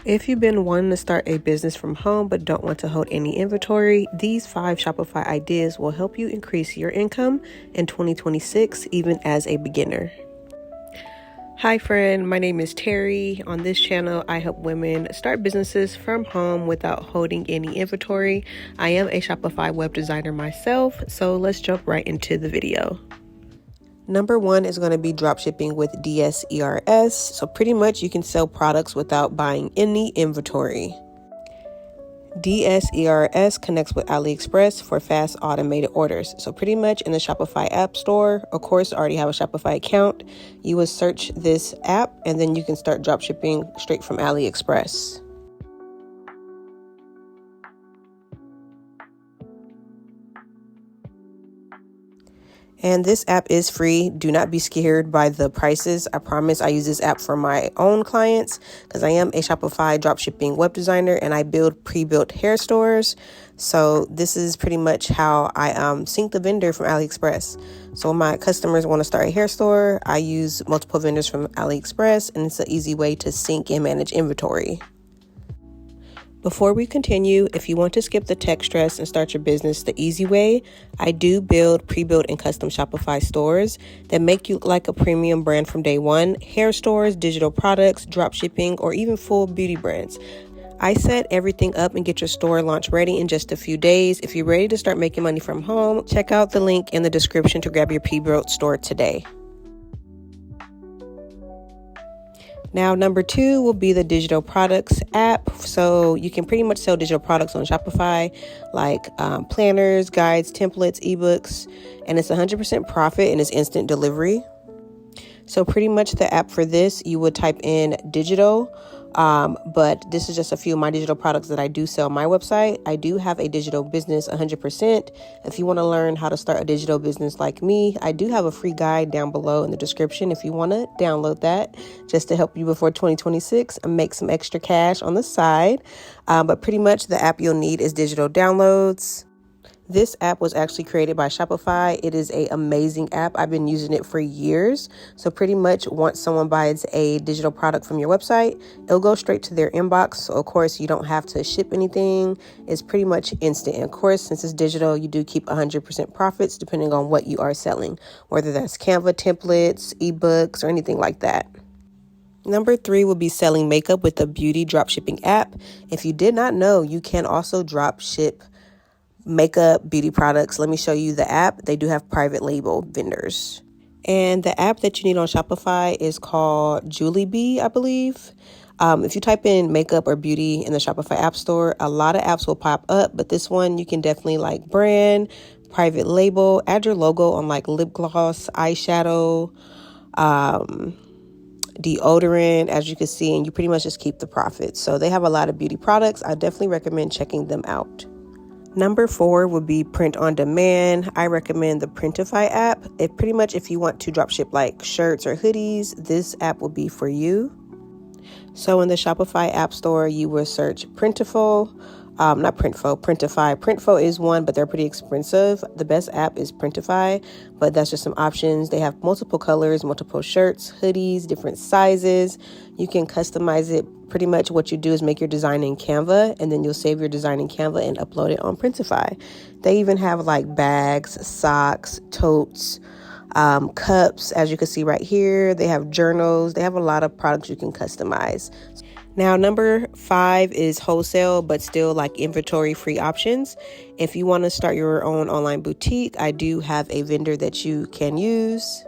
If you've been wanting to start a business from home but don't want to hold any inventory, these 5 Shopify ideas will help you increase your income in 2026, even as a beginner. Hi friend, my name is Terry. On this channel, I help women start businesses from home without holding any inventory. I am a Shopify web designer myself, so let's jump right into the video. Number 1 is going to be dropshipping with DSERS. So pretty much you can sell products without buying any inventory. DSERS connects with AliExpress for fast automated orders. So pretty much in the Shopify app store, of course, already have a Shopify account. You would search this app and then you can start dropshipping straight from AliExpress. And this app is free. Do not be scared by the prices. I promise I use this app for my own clients because I am a Shopify dropshipping web designer and I build pre-built hair stores. So this is pretty much how I sync the vendor from AliExpress. So when my customers want to start a hair store, I use multiple vendors from AliExpress, and it's an easy way to sync and manage inventory. Before we continue, if you want to skip the tech stress and start your business the easy way, I do build pre-built and custom Shopify stores that make you look like a premium brand from day one: hair stores, digital products, drop shipping, or even full beauty brands. I set everything up and get your store launch ready in just a few days. If you're ready to start making money from home, check out the link in the description to grab your pre-built store today. Now, number 2 will be the digital products app. So you can pretty much sell digital products on Shopify, like planners, guides, templates, ebooks, and it's 100% profit and it's instant delivery. So pretty much the app for this, you would type in digital, but this is just a few of my digital products that I do sell on my website. I do have a digital business 100%. If you want to learn how to start a digital business like me, I do have a free guide down below in the description if you want to download that just to help you before 2026 and make some extra cash on the side. But pretty much the app you'll need is digital downloads. This app was actually created by Shopify. It is an amazing app. I've been using it for years. So pretty much once someone buys a digital product from your website, it'll go straight to their inbox. So of course you don't have to ship anything. It's pretty much instant. And of course, since it's digital, you do keep 100% profits depending on what you are selling, whether that's Canva templates, ebooks, or anything like that. Number 3 will be selling makeup with a beauty dropshipping app. If you did not know, you can also drop ship makeup, beauty products. Let me show you the app. They do have private label vendors. And the app that you need on Shopify is called Jollibee, I believe. If you type in makeup or beauty in the Shopify app store, a lot of apps will pop up, but this one you can definitely like brand, private label, add your logo on like lip gloss, eyeshadow, deodorant, as you can see, and you pretty much just keep the profits. So they have a lot of beauty products. I definitely recommend checking them out. Number 4 would be print on demand. I recommend the Printify app. If you want to drop ship like shirts or hoodies, this app will be for you. So in the Shopify app store, you will search Printify. Printful is one, but they're pretty expensive. The best app is Printify, but that's just some options. They have multiple colors, multiple shirts, hoodies, different sizes. You can customize it. Pretty much what you do is make your design in Canva, and then you'll save your design in Canva and upload it on Printify. They even have like bags, socks, totes, cups, as you can see right here. They have journals. They have a lot of products you can customize. Now, number 5 is wholesale, but still like inventory free options. If you want to start your own online boutique, I do have a vendor that you can use.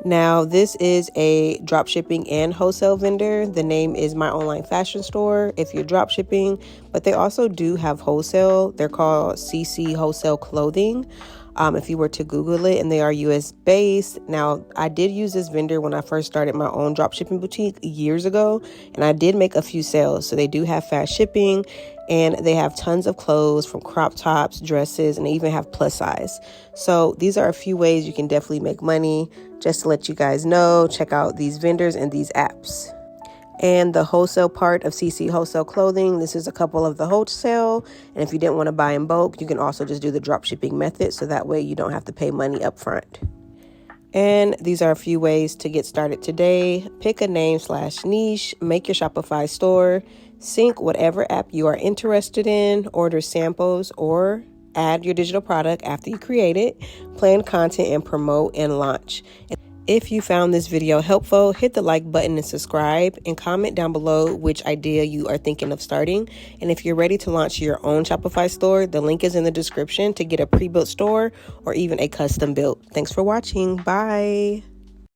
Now, this is a drop shipping and wholesale vendor. The name is My Online Fashion Store if you're drop shipping, but they also do have wholesale. They're called CC Wholesale Clothing. If you were to Google it, and they are US based. Now, I did use this vendor when I first started my own dropshipping boutique years ago, and I did make a few sales. So they do have fast shipping, and they have tons of clothes from crop tops, dresses, and they even have plus size. So these are a few ways you can definitely make money. Just to let you guys know, check out these vendors and these apps. And the wholesale part of CC Wholesale Clothing, this is a couple of the wholesale. And if you didn't want to buy in bulk, you can also just do the drop shipping method. So that way you don't have to pay money up front. And these are a few ways to get started today. Pick a name/niche, make your Shopify store, sync whatever app you are interested in, order samples, or add your digital product after you create it, plan content, and promote and launch. If you found this video helpful, hit the like button and subscribe, and comment down below which idea you are thinking of starting. And if you're ready to launch your own Shopify store, the link is in the description to get a pre-built store or even a custom built. Thanks for watching. Bye.